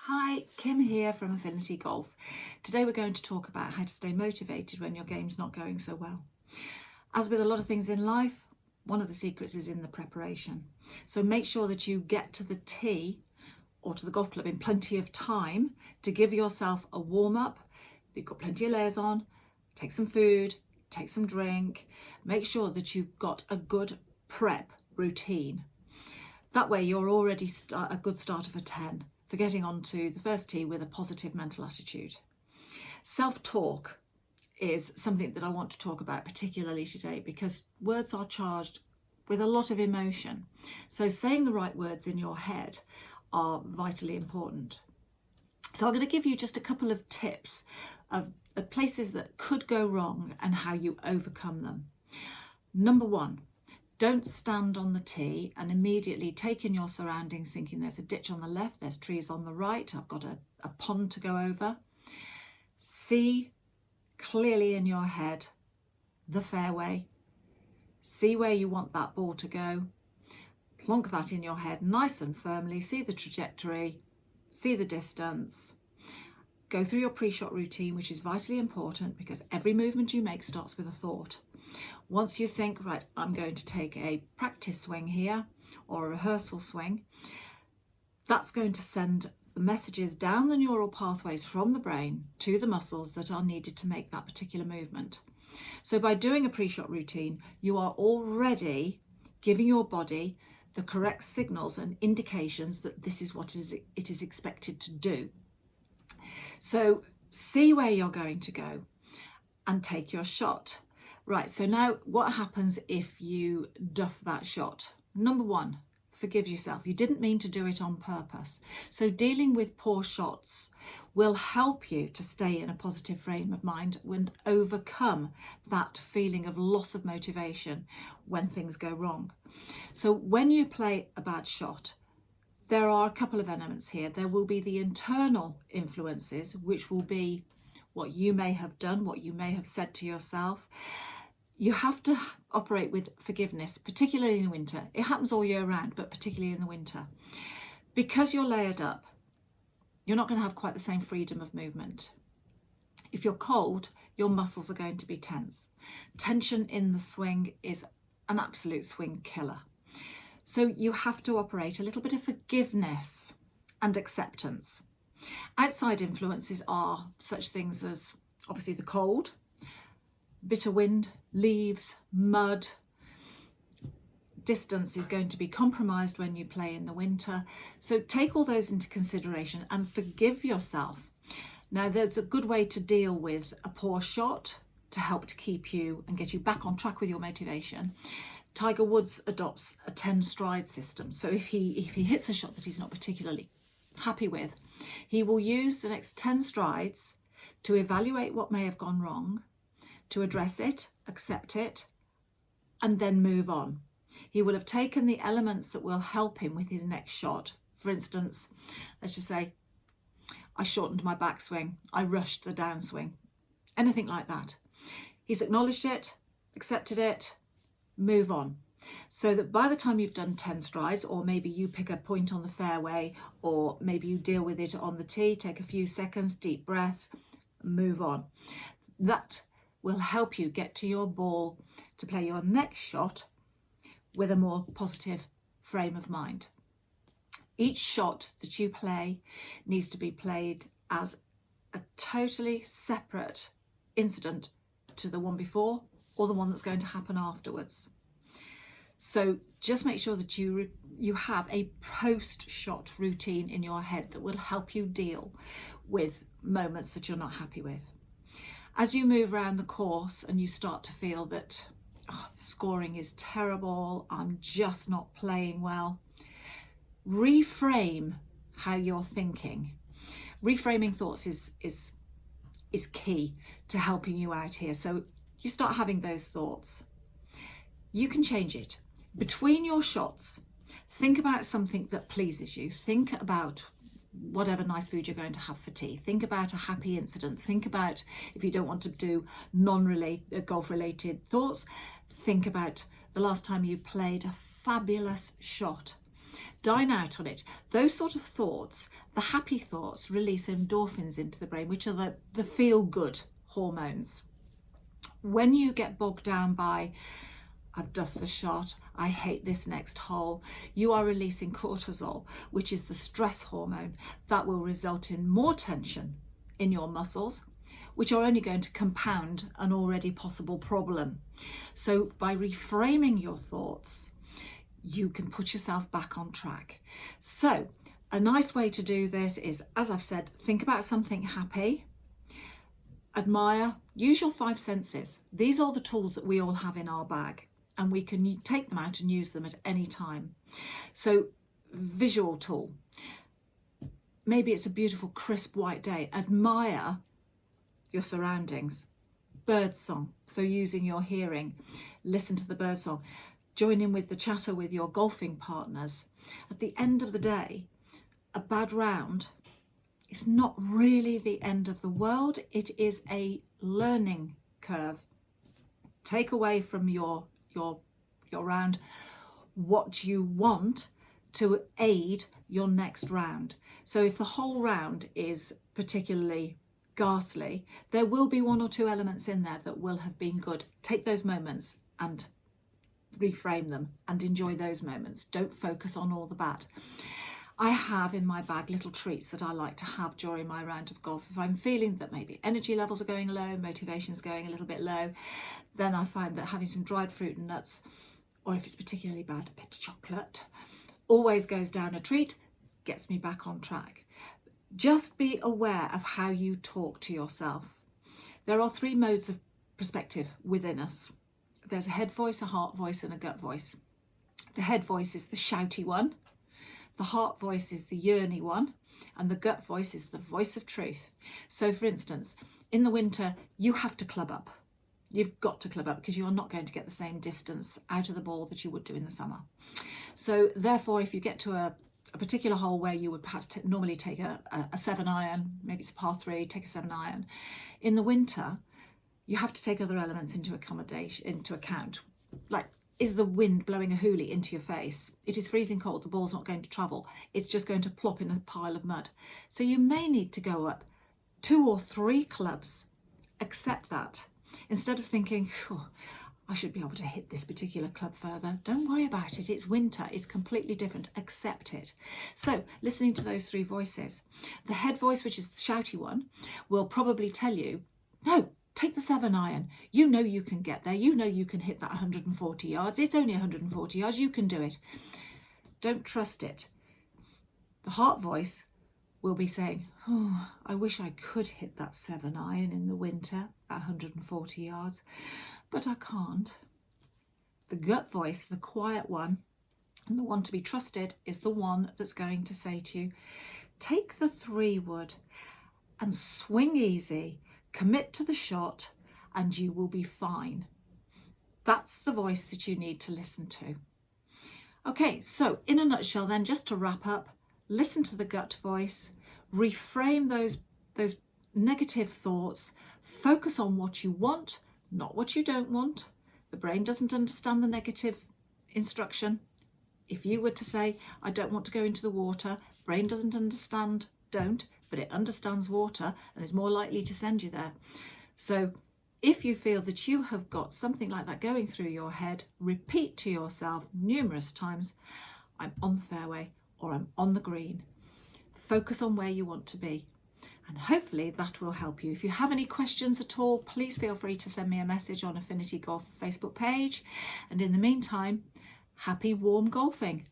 Hi, Kim here from Affinity Golf. Today we're going to talk about how to stay motivated when your game's not going so well. As with a lot of things in life, one of the secrets is in the preparation. So make sure that you get to the tee or to the golf club in plenty of time to give yourself a warm-up. You've got plenty of layers on, take some food, take some drink, make sure that you've got a good prep routine. That way you're already a good starter for 10. For getting onto the first tee with a positive mental attitude. Self-talk is something that I want to talk about particularly today because words are charged with a lot of emotion. So saying the right words in your head are vitally important. So I'm going to give you just a couple of tips of places that could go wrong and how you overcome them. Number one, don't stand on the tee and immediately take in your surroundings thinking there's a ditch on the left, there's trees on the right, I've got a pond to go over. See clearly in your head the fairway. See where you want that ball to go. Plonk that in your head nice and firmly. See the trajectory, see the distance. Go through your pre-shot routine, which is vitally important because every movement you make starts with a thought. Once you think, right, I'm going to take a practice swing here or a rehearsal swing, that's going to send the messages down the neural pathways from the brain to the muscles that are needed to make that particular movement. So by doing a pre-shot routine, you are already giving your body the correct signals and indications that this is what it is expected to do. So see where you're going to go and take your shot. Right, so now what happens if you duff that shot? Number one, forgive yourself. You didn't mean to do it on purpose. So dealing with poor shots will help you to stay in a positive frame of mind and overcome that feeling of loss of motivation when things go wrong. So when you play a bad shot, there are a couple of elements here. There will be the internal influences, which will be what you may have done, what you may have said to yourself. You have to operate with forgiveness, particularly in the winter. It happens all year round, but particularly in the winter. Because you're layered up, you're not going to have quite the same freedom of movement. If you're cold, your muscles are going to be tense. Tension in the swing is an absolute swing killer. So you have to operate a little bit of forgiveness and acceptance. Outside influences are such things as obviously the cold, bitter wind, leaves, mud. Distance is going to be compromised when you play in the winter. So take all those into consideration and forgive yourself. Now there's a good way to deal with a poor shot to help to keep you and get you back on track with your motivation. Tiger Woods adopts a 10 stride system. So if he hits a shot that he's not particularly happy with, he will use the next 10 strides to evaluate what may have gone wrong, to address it, accept it, and then move on. He will have taken the elements that will help him with his next shot. For instance, let's just say, I shortened my backswing, I rushed the downswing, anything like that. He's acknowledged it, accepted it, move on. So that by the time you've done 10 strides, or maybe you pick a point on the fairway, or maybe you deal with it on the tee, take a few seconds, deep breaths, move on. That will help you get to your ball to play your next shot with a more positive frame of mind. Each shot that you play needs to be played as a totally separate incident to the one before or the one that's going to happen afterwards. So just make sure that you have a post-shot routine in your head that will help you deal with moments that you're not happy with. As you move around the course and you start to feel that scoring is terrible, I'm just not playing well, reframe how you're thinking. Reframing thoughts is key to helping you out here. So you start having those thoughts. You can change it. Between your shots, think about something that pleases you. Think about whatever nice food you're going to have for tea. Think about a happy incident. Think about, if you don't want to do golf-related thoughts, think about the last time you played a fabulous shot. dine out on it. Those sort of thoughts, the happy thoughts, release endorphins into the brain, which are the feel-good hormones. When you get bogged down by, I've duffed the shot, I hate this next hole, you are releasing cortisol, which is the stress hormone that will result in more tension in your muscles, which are only going to compound an already possible problem. So by reframing your thoughts, you can put yourself back on track. So a nice way to do this is, as I've said, think about something happy, admire, use your 5 senses. These are the tools that we all have in our bag, and we can take them out and use them at any time. So visual tool, maybe it's a beautiful crisp white day, admire your surroundings. Bird song, so using your hearing, listen to the bird song, join in with the chatter with your golfing partners. At the end of the day, a bad round is not really the end of the world. It is a learning curve. Take away from your round what you want to aid your next round. So if the whole round is particularly ghastly, there will be 1 or 2 elements in there that will have been good. Take those moments and reframe them and enjoy those moments. Don't focus on all the bad. I have in my bag little treats that I like to have during my round of golf. If I'm feeling that maybe energy levels are going low, motivation is going a little bit low, then I find that having some dried fruit and nuts, or if it's particularly bad, a bit of chocolate, always goes down a treat, gets me back on track. Just be aware of how you talk to yourself. There are 3 modes of perspective within us. There's a head voice, a heart voice, and a gut voice. The head voice is the shouty one. The heart voice is the yearny one, and the gut voice is the voice of truth. So for instance, in the winter, you have to club up. You've got to club up because you're not going to get the same distance out of the ball that you would do in the summer. So therefore, if you get to a particular hole where you would perhaps normally take a 7 iron, maybe it's a par 3, take a 7 iron. In the winter, you have to take other elements into account, like, is the wind blowing a hoolie into your face? It is freezing cold, the ball's not going to travel. It's just going to plop in a pile of mud. So you may need to go up 2 or 3 clubs. Accept that. Instead of thinking, oh, I should be able to hit this particular club further. Don't worry about it. It's winter. It's completely different. Accept it. So listening to those 3 voices, the head voice, which is the shouty one, will probably tell you, no, take the 7 iron. You know you can get there. You know you can hit that 140 yards. It's only 140 yards. You can do it. Don't trust it. The heart voice will be saying, oh, I wish I could hit that 7 iron in the winter at 140 yards, but I can't. The gut voice, the quiet one, and the one to be trusted, is the one that's going to say to you, take the 3 wood and swing easy. Commit to the shot and you will be fine. That's the voice that you need to listen to. Okay, so in a nutshell then, just to wrap up, listen to the gut voice, reframe those negative thoughts, focus on what you want, not what you don't want. The brain doesn't understand the negative instruction. If you were to say, I don't want to go into the water, brain doesn't understand don't, but it understands water and is more likely to send you there. So if you feel that you have got something like that going through your head, repeat to yourself numerous times, I'm on the fairway or I'm on the green. Focus on where you want to be, and hopefully that will help you. If you have any questions at all, please feel free to send me a message on Affinity Golf Facebook page. And in the meantime, happy warm golfing.